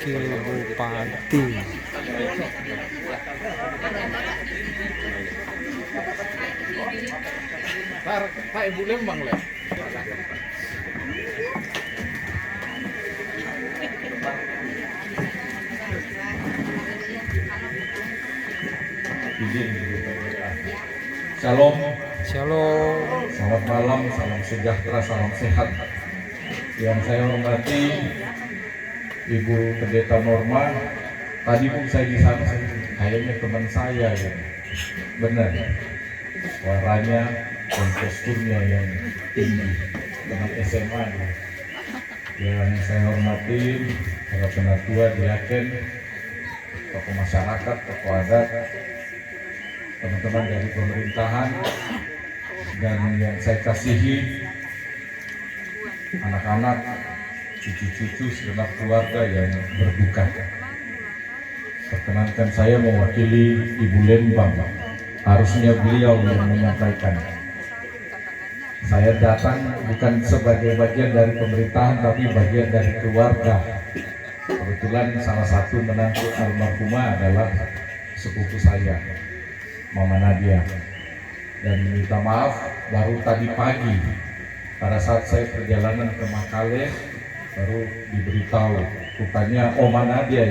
Wakil Bupati. Pak Ibu Lembang lah. Shalom, Shalom. selamat malam, salam sejahtera, salam sehat. Yang saya hormati Ibu Pendeta Norma. Tadi pun saya di sana, kayaknya teman saya ya. Benar, suaranya dan posturnya yang tinggi, teman SMA ya. Yang saya hormati para penatua, diaken, tokoh masyarakat, tokoh adat, teman-teman dari pemerintahan, dan yang saya kasihi anak-anak, cucu-cucu, segenap keluarga yang berduka. Perkenankan saya mewakili Ibu Lembang. Harusnya beliau yang menyampaikan. Saya datang bukan sebagai bagian dari pemerintahan, tapi bagian dari keluarga. Kebetulan salah satu menantu almarhumah adalah sepupu saya, Mama Nadia. Dan minta maaf, baru tadi pagi pada saat saya perjalanan ke Makale baru diberitahu rupanya Oma Nadia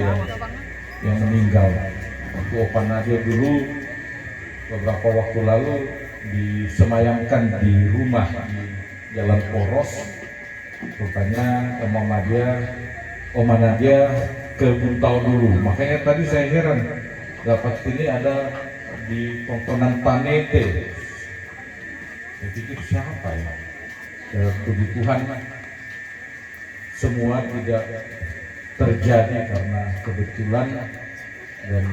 yang meninggal. Waktu Oma Nadia dulu beberapa waktu lalu disemayamkan di rumah di Jalan Poros, rupanya Oma Nadia ke Buntau dulu. Makanya tadi saya heran dapat ini ada di tontonan Panete. Saya pikir siapa ya? Puji Tuhan semua tidak terjadi karena kebetulan, dan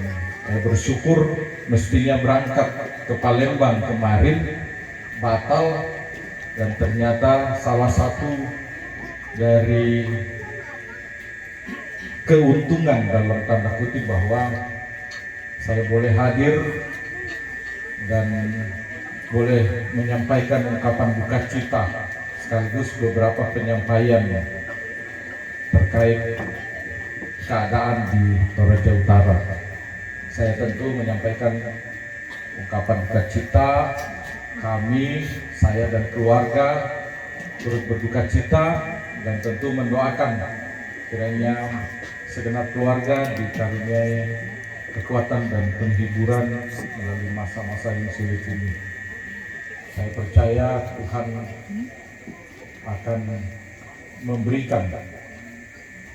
saya bersyukur. Mestinya berangkat ke Palembang kemarin batal, dan ternyata salah satu dari keuntungan dalam tanda kutip bahwa saya boleh hadir dan boleh menyampaikan ungkapan duka cita sekaligus beberapa penyampaian terkait keadaan di Toraja Utara. Saya tentu menyampaikan ungkapan duka cita. Kami, saya dan keluarga turut berduka cita dan tentu mendoakan kiranya segenap keluarga dikaruniai kekuatan dan penghiburan melalui masa-masa yang sulit ini. Saya percaya Tuhan akan memberikan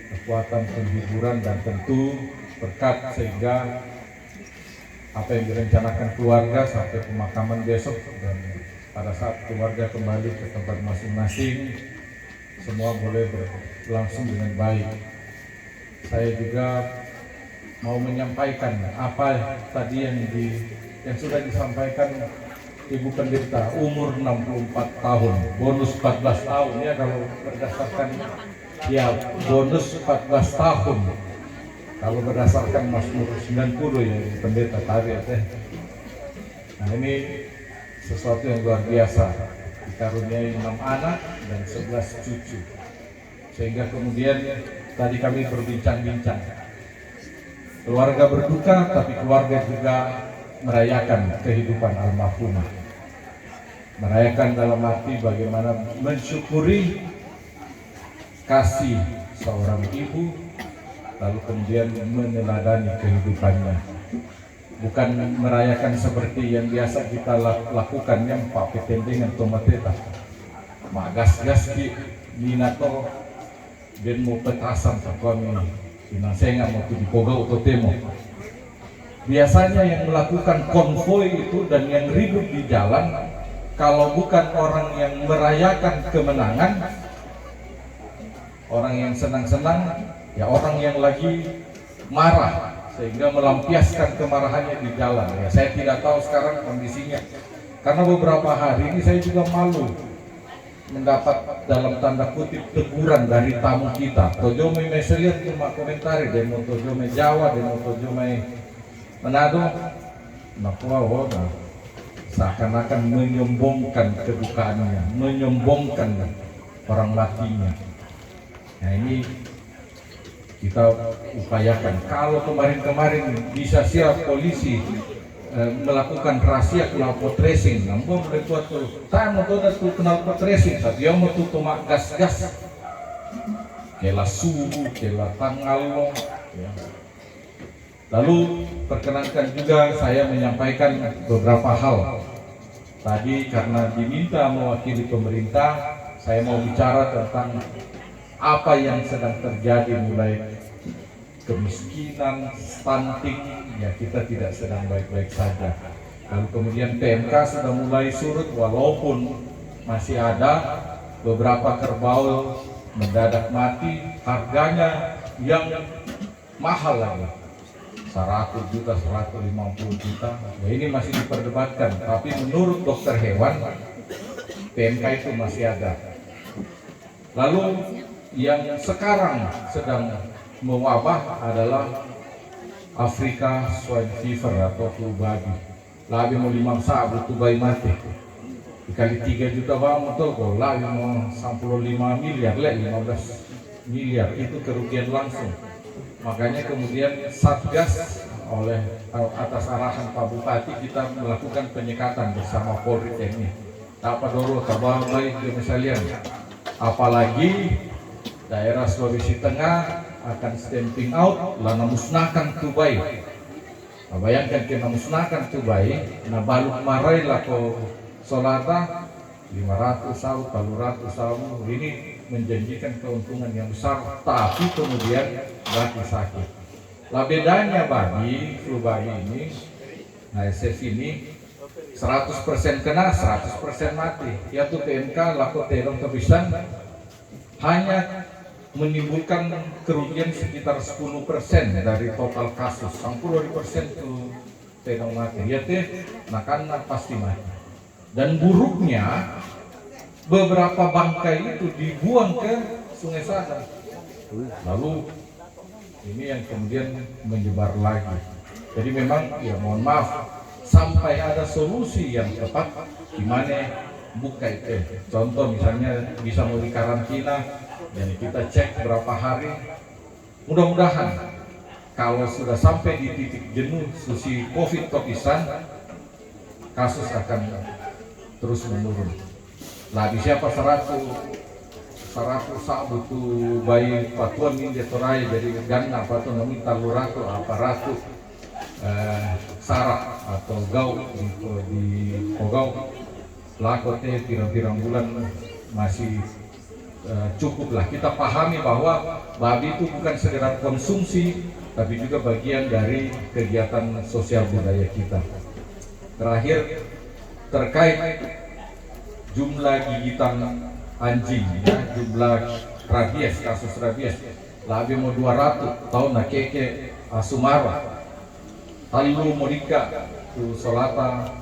kekuatan, penghiburan, dan tentu berkat sehingga apa yang direncanakan keluarga sampai pemakaman besok dan pada saat keluarga kembali ke tempat masing-masing semua boleh berlangsung dengan baik. Saya juga mau menyampaikan apa tadi yang sudah disampaikan Ibu Pendeta. Umur 64 tahun, bonus 14 tahun ya, kalau berdasarkan ya bonus 14 tahun kalau berdasarkan Mazmur 90 ya Ibu Pendeta tadi ya. Nah, ini sesuatu yang luar biasa, dikaruniai 6 anak dan 11 cucu, sehingga kemudian tadi kami berbincang-bincang, keluarga berduka tapi keluarga juga merayakan kehidupan almarhumah. Merayakan dalam arti bagaimana mensyukuri kasih seorang ibu, lalu kemudian meneladani kehidupannya. Bukan merayakan seperti yang biasa kita lakukan yang pakai tendengan tomateta. Magas-gas di minato dan mau petasan kami inasenga mau di pogau totemo. Biasanya yang melakukan konvoi itu dan yang ribut di jalan, kalau bukan orang yang merayakan kemenangan, orang yang senang-senang, ya orang yang lagi marah sehingga melampiaskan kemarahannya di jalan. Ya, saya tidak tahu sekarang kondisinya, karena beberapa hari ini saya juga malu mendapat dalam tanda kutip teguran dari tamu kita. Tojome meseliat cuma komentari demo tojome Jawa, demo tojome Manado, nakwa seakan-akan menyombongkan kedukaannya, menyombongkan orang matinya. Nah, ini kita upayakan. Kalau kemarin-kemarin bisa siap polisi melakukan rahasia knalpot racing, namun berkuat tuh, tak mau tuh knalpot racing, tapi yang mau tuh tomak gas-gas, kela subuh, kela tanggal, ya. Lalu perkenankan juga saya menyampaikan beberapa hal. Tadi karena diminta mewakili pemerintah, saya mau bicara tentang apa yang sedang terjadi, mulai kemiskinan, stunting, ya kita tidak sedang baik-baik saja. Lalu kemudian PMK sudah mulai surut, walaupun masih ada beberapa kerbau mendadak mati, harganya yang mahal lagi. 100 juta, 150 juta, ya ini masih diperdebatkan. Tapi menurut dokter hewan, PMK itu masih ada. Lalu yang sekarang sedang mewabah adalah Afrika swine fever atau flu babi. Labi mau 5 saat butuh bayi mati. Dikali 3 juta bang betul kok. Labi mau 65 miliar, 15 miliar itu kerugian langsung. Makanya kemudian Satgas oleh atas arahan Pak Bupati kita melakukan penyekatan bersama Polri TNI. Apa dulu kabar baik di sekalian. Apalagi daerah Sulawesi Tengah akan stamping out, lana musnahkan tubai. Nah, bayangkan kita musnahkan tubai, nah baluk marai lah ko solata 500 saud, 400 saud, ini menjanjikan keuntungan yang besar, tapi kemudian bagi sakit. Lah bedanya bagi flu babi ini, nah SF ini 100% kena, 100% mati. Yaitu PMK laku terong kebisan hanya menimbulkan kerugian sekitar 10% dari total kasus, 60% itu terong mati. Yaitu nak pasti mati. Dan buruknya beberapa bangkai itu dibuang ke Sungai Sadar. Lalu ini yang kemudian menyebar lagi. Jadi memang ya mohon maaf, sampai ada solusi yang tepat di mana buka itu. Contoh misalnya bisa mau dikarantina, dan kita cek berapa hari. Mudah-mudahan kalau sudah sampai di titik jenuh susi COVID topisan, kasus akan terus menurun. Lah di siapa 100 sak butuh bayi patuan ini detorai dari gana apa tuh namanya talurato aparato sarak atau gau di kogau lakote pirang-pirang bulan masih cukup lah. Kita pahami bahwa babi itu bukan sekedar konsumsi, tapi juga bagian dari kegiatan sosial budaya kita. Terakhir terkait jumlah gigitan anjing, ya, jumlah rabies, kasus rabies, lebih mau 200 tahun nak keke Asumara, Talu Modika, tu Solata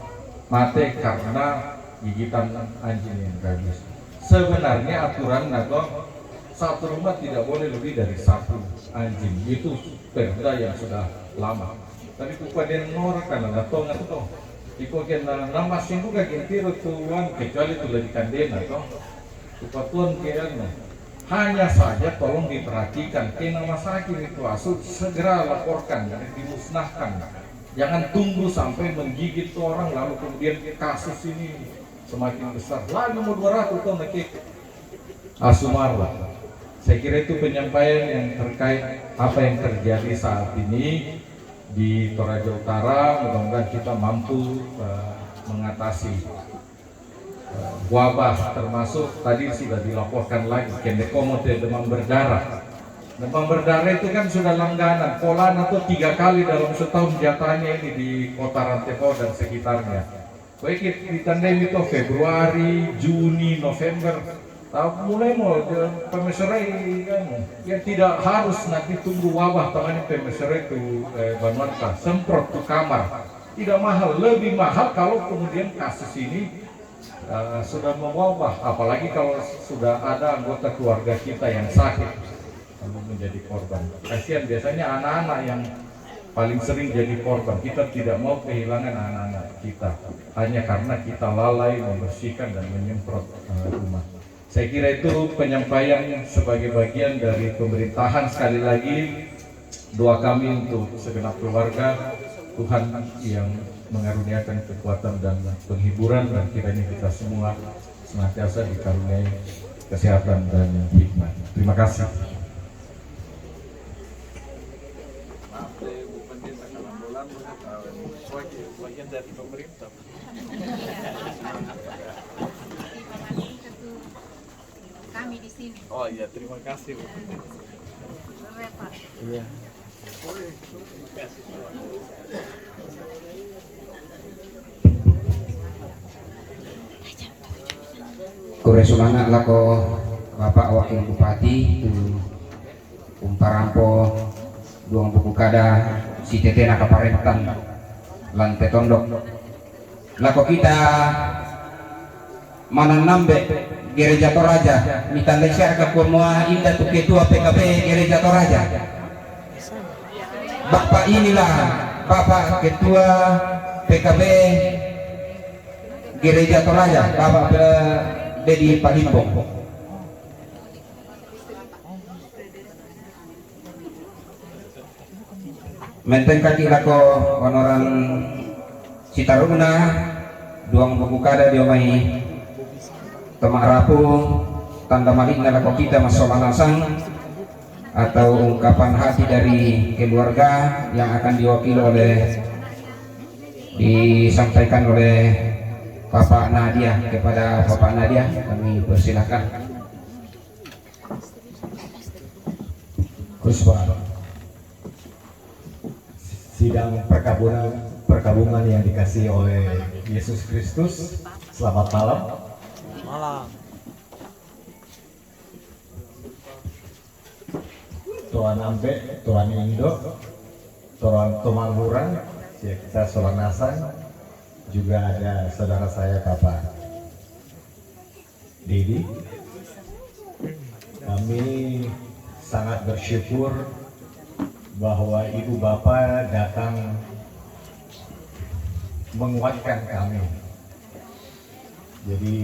mate karena gigitan anjing yang rabies. Sebenarnya aturan nato satu rumah tidak boleh lebih dari 1 anjing, itu perda yang sudah lama. Tapi kepada norak kan nato nato iko kena nama singgu kagin tiro tuan kecuali tu lagi kandena toh tupatuan kian. Hanya saja tolong diperhatikan kena sakit itu asal segera laporkan dan dimusnahkan. Jangan tunggu sampai menggigit orang lalu kemudian kasus ini semakin besar. Lagi mau 200 tahun lagi Asumara. Saya kira itu penyampaian yang terkait apa yang terjadi saat ini di Toraja Utara. Mudah-mudahan kita mampu mengatasi wabah, termasuk tadi sudah dilaporkan lagi kendekomote demam berdarah. Demam berdarah itu kan sudah langganan, pola atau 3 kali dalam setahun jatahnya ini di kota Rantepao dan sekitarnya. Baik ditandai itu Februari, Juni, November. Mulai mau pemeserai kan, yang tidak harus nanti tunggu wabah tangannya pemeserai itu banwanta semprot ke kamar, tidak mahal, lebih mahal kalau kemudian kasus ini sudah mewabah, apalagi kalau sudah ada anggota keluarga kita yang sakit lalu menjadi korban. Kasihan biasanya anak-anak yang paling sering jadi korban. Kita tidak mau kehilangan anak-anak kita hanya karena kita lalai membersihkan dan menyemprot rumah. Saya kira itu penyampaian sebagai bagian dari pemerintahan. Sekali lagi doa kami untuk segenap keluarga, Tuhan yang mengaruniakan kekuatan dan penghiburan, dan kiranya kita semua senantiasa dikaruniai kesehatan dan hikmat. Terima kasih. Maaf deh, Bu Pendeta, kalau bulan bagian dari pemerintah. Kami di sini. Oh iya, terima kasih Bu Pendeta. Iya. Kore sumanga lako Bapak Wakil Bupati tu umparampo duang buku kada si tetena kaparentan lan petondok lako kita mananambe Gereja Toraja mitandai syarka kumua indah tu ketua PKB Gereja Toraja. Bapak inilah Bapak Ketua PKB Gereja Toraja, Bapak Dedi Palimbo. Menteng kaki lako honoran Citaruna duang buku kada diomai Tomak Rapu tanda malikna lako kita masalah nasang atau ungkapan hati dari keluarga yang akan diwakili disampaikan oleh Bapak Nadia. Kepada Bapak Nadia kami persilakan. Kuswa. Sidang perkabungan yang dikasih oleh Yesus Kristus. Selamat malam. Malam. Tuan Ambe, Tuan Indo, Tuan Tumangurang, kita Solanasan, juga ada saudara saya Bapak Dedi. Kami sangat bersyukur bahwa Ibu Bapak datang menguatkan kami. Jadi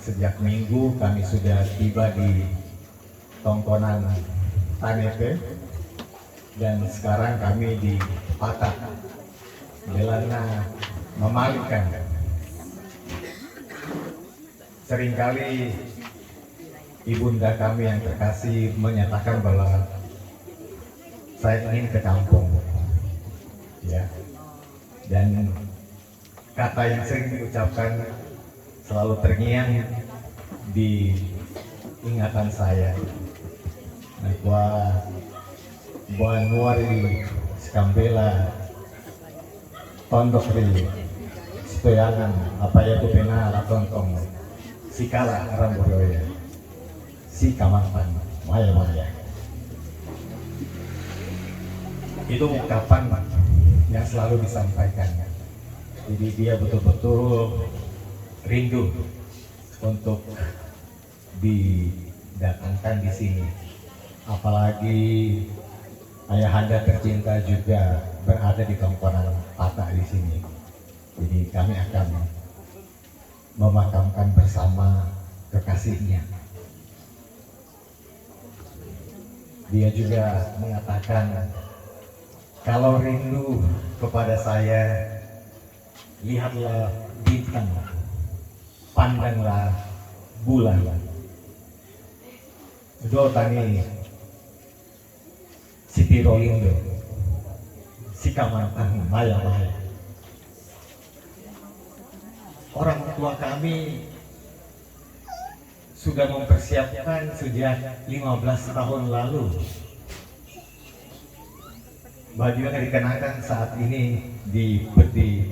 sejak Minggu kami sudah tiba di Tongkonan Tanepe dan sekarang kami di Patak Belana Memalikan. Seringkali ibunda kami yang terkasih menyatakan bahwa saya ingin ke kampung, ya. Dan kata yang sering diucapkan selalu terngiang di ingatan saya. Buan Nuari Skambela Tondok Ri Stoyangan apa ya tu pena Ratontong Sikala Ramburoya Si Kamantan Maya itu ungkapan yang selalu disampaikan. Jadi dia betul-betul rindu untuk didatangkan di sini. Apalagi ayahanda tercinta juga berada di Tongkonan Patak di sini. Jadi kami akan memakamkan bersama kekasihnya. Dia juga mengatakan, kalau rindu kepada saya, lihatlah bintang, pandanglah bulan. Do tani Siti Rolindo, si Kamantang Maya. Orang tua kami sudah mempersiapkan sejak 15 tahun lalu. Baju yang dikenakan saat ini di peti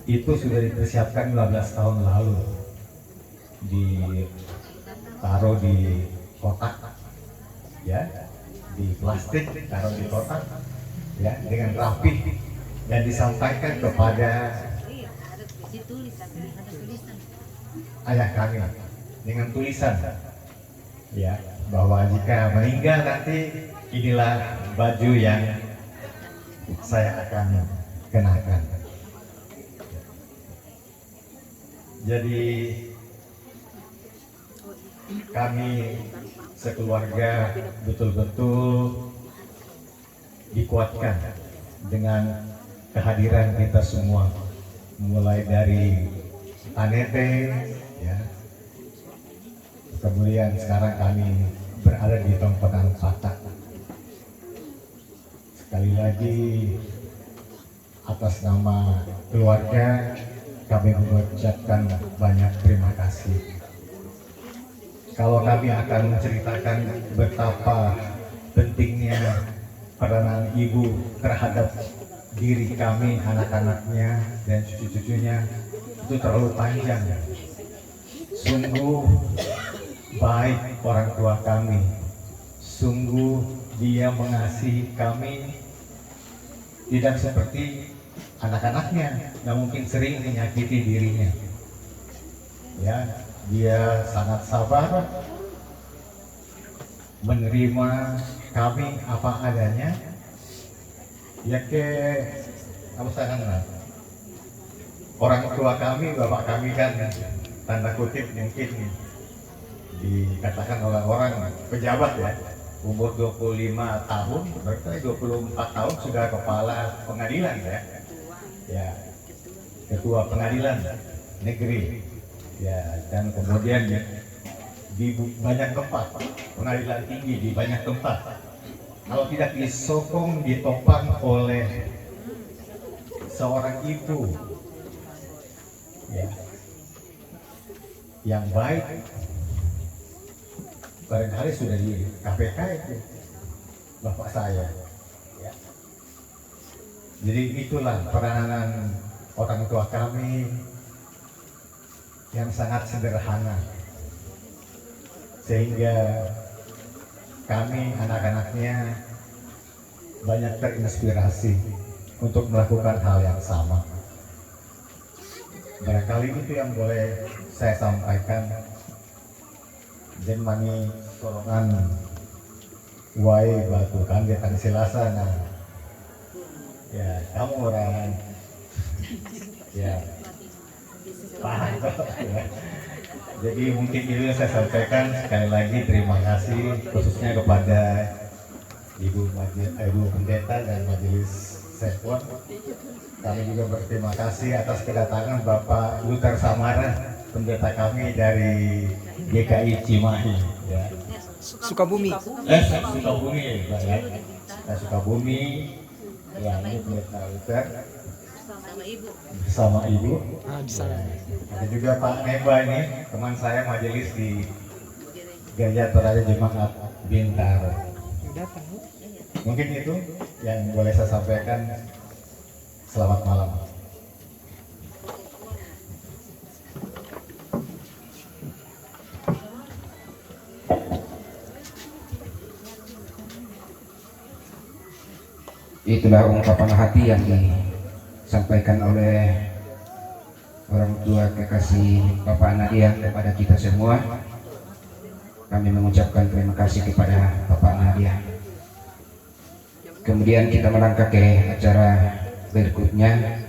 itu sudah dipersiapkan 15 tahun lalu, ditaruh di kotak, ya, di plastik, taruh di kotak, ya, dengan rapi dan disampaikan kepada ayah kami dengan tulisan, ya, bahwa jika meninggal nanti inilah baju yang saya akan kenakan. Jadi kami sekeluarga betul-betul dikuatkan dengan kehadiran kita semua, mulai dari Anete, ya, kemudian sekarang kami berada di Tongkonan Patak. Sekali lagi atas nama keluarga kami mengucapkan banyak terima kasih. Kalau kami akan menceritakan betapa pentingnya peranan ibu terhadap diri kami, anak-anaknya dan cucu-cucunya, itu terlalu panjang. Sungguh baik orang tua kami, sungguh dia mengasihi kami, tidak seperti anak-anaknya yang mungkin sering menyakiti dirinya. Ya, dia sangat sabar menerima kami apa adanya. Ya ke apa sana orang tua kami, bapak kami kan tanda kutip mungkin dikatakan oleh orang pejabat ya, umur 25 tahun, berarti 24 tahun sudah kepala pengadilan ya, ketua pengadilan negeri ya, dan kemudian di banyak tempat, pengadilan tinggi di banyak tempat. Kalau tidak disokong, ditopang oleh seorang ibu ya, yang baik, barangkali sudah di KPK itu bapak saya ya. Jadi itulah peranan orang tua kami yang sangat sederhana, sehingga kami anak-anaknya banyak terinspirasi untuk melakukan hal yang sama. Barangkali itu yang boleh saya sampaikan. Dan mani sorongan wae batu kan dia kan silasana. Ya, kamu orang ya paham ya. Jadi mungkin itu yang saya sampaikan. Sekali lagi terima kasih khususnya kepada Ibu Pendeta dan Majelis Sekwan. Kami juga berterima kasih atas kedatangan Bapak Luther Samara, pendeta kami dari GKI Cimahi ya. Sukabumi. Sukabumi ya. Sukabumi ya, ini pendeta Luther sama ibu. Di sana. Ada juga Pak Nemba ini, teman saya majelis di Gereja Toraja Jemaat Bintaro. Mungkin itu yang boleh saya sampaikan. Selamat malam. Itulah ungkapan hati yang disampaikan oleh orang tua kekasih Bapak Nadia kepada kita semua. Kami mengucapkan terima kasih kepada Bapak Nadia. Kemudian kita melangkah ke acara berikutnya,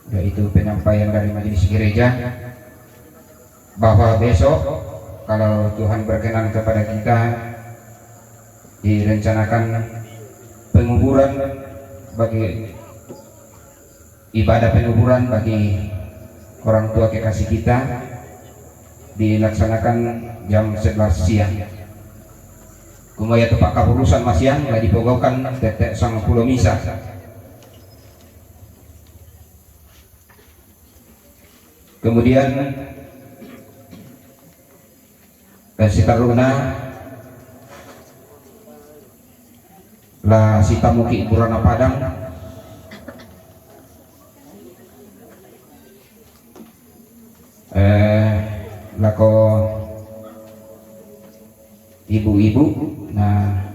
yaitu penyampaian dari majelis gereja bahwa besok kalau Tuhan berkenan kepada kita direncanakan penguburan bagi ibadah penguburan bagi orang tua kekasih kita dilaksanakan jam 11 siang. Kumaya tepat kapurusan masian lah dipogaukan tetek 90 misa. Kemudian si taruna lah si tamuki Burana Padang lako ibu-ibu nah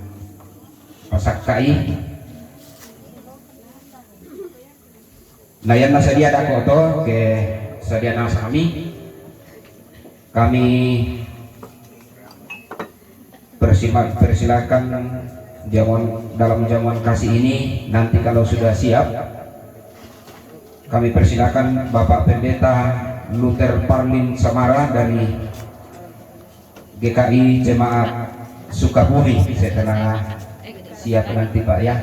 pasak kai nah yang nasa dia ada koto ke sadia nasa kami persilakan dalam jamuan kasih ini. Nanti kalau sudah siap kami persilakan Bapak Pendeta Luther Parlin Samara dari GKI Jemaat Sukabumi setengah siap nanti Pak ya.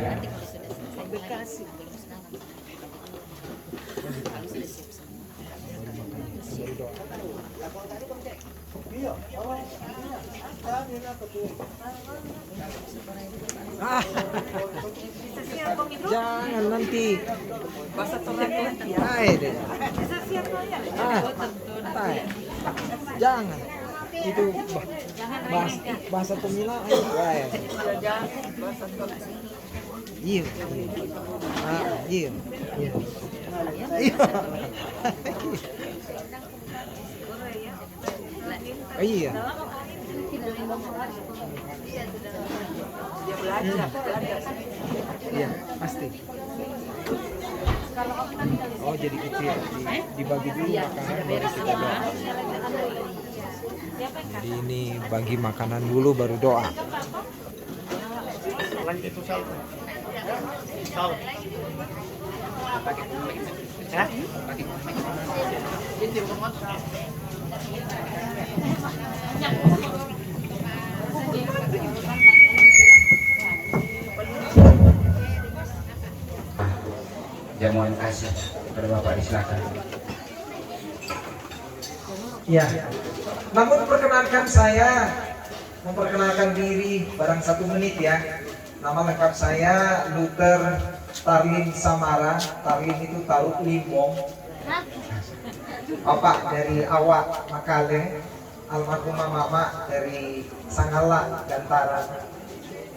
Jangan nanti. Deh. Jangan. Itu bahasa Tomila. Iya. Iya. Iya. Iya, pasti. Oh, jadi kecil dibagi dulu makanan baru kita doa. Jadi ini bagi makanan dulu baru doa. Jamuan kasih kepada Bapak silakan. Ya. Namun perkenalkan saya memperkenalkan diri barang 1 menit ya. Nama lengkap saya Luther Tarlin Samara. Tarlin itu Taruk Limbong. Bapak dari Awak Makale, almarhumah mama dari Sangala Gantara.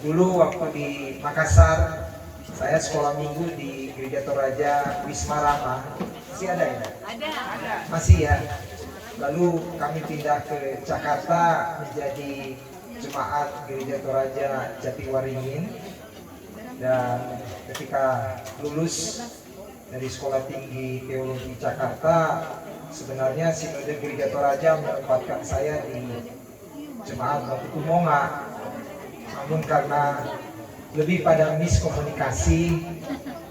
Dulu waktu di Makassar saya sekolah minggu di Gereja Toraja Wisma Rama. Masih ada ya? Ada. Masih ya. Lalu kami pindah ke Jakarta menjadi jemaat Gereja Toraja Jatiwaringin. Dan ketika lulus dari Sekolah Tinggi Teologi Jakarta, sebenarnya Sinode Gereja Toraja menempatkan saya di jemaat Batu Tumonga. Namun karena lebih pada miskomunikasi,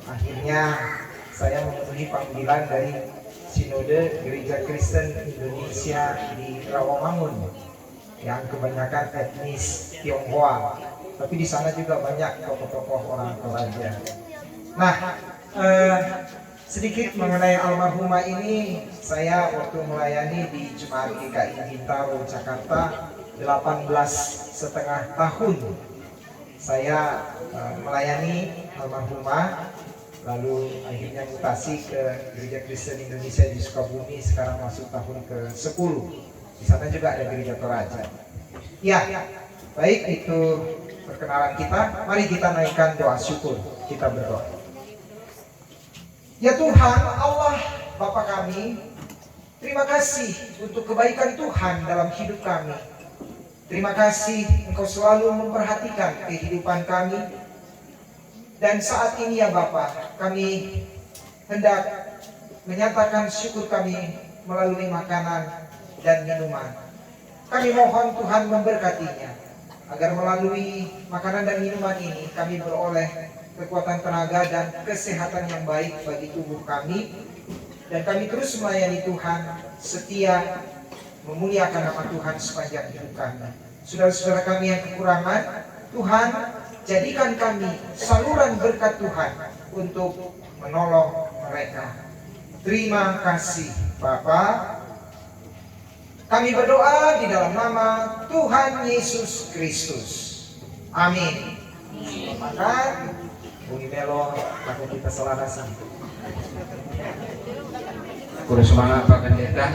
akhirnya saya memenuhi panggilan dari Sinode Gereja Kristen Indonesia di Rawamangun yang kebanyakan etnis Tionghoa, tapi di sana juga banyak tokoh-tokoh orang Toraja. Nah, sedikit mengenai almarhumah ini, saya waktu melayani di Jemaat GKI Bintaro Jakarta 18,5 tahun. Saya melayani almarhumah, lalu akhirnya mutasi ke Gereja Kristen Indonesia di Sukabumi, sekarang masuk tahun ke-10. Di sana juga ada Gereja Toraja. Ya, baik, itu perkenalan kita. Mari kita naikkan doa syukur, kita berdoa. Ya Tuhan Allah Bapa kami, terima kasih untuk kebaikan Tuhan dalam hidup kami. Terima kasih Engkau selalu memperhatikan kehidupan kami. Dan saat ini ya Bapa, kami hendak menyatakan syukur kami melalui makanan dan minuman. Kami mohon Tuhan memberkatinya, agar melalui makanan dan minuman ini kami beroleh kekuatan tenaga dan kesehatan yang baik bagi tubuh kami. Dan kami terus melayani Tuhan, setia memuliakan nama Tuhan sepanjang hidup kami. Saudara-saudara kami yang kekurangan, Tuhan jadikan kami saluran berkat Tuhan untuk menolong mereka. Terima kasih Bapa. Kami berdoa di dalam nama Tuhan Yesus Kristus. Amin. Maka Bumi Melo, takut kita selarasan. Kurang semangat Pak Pendeta.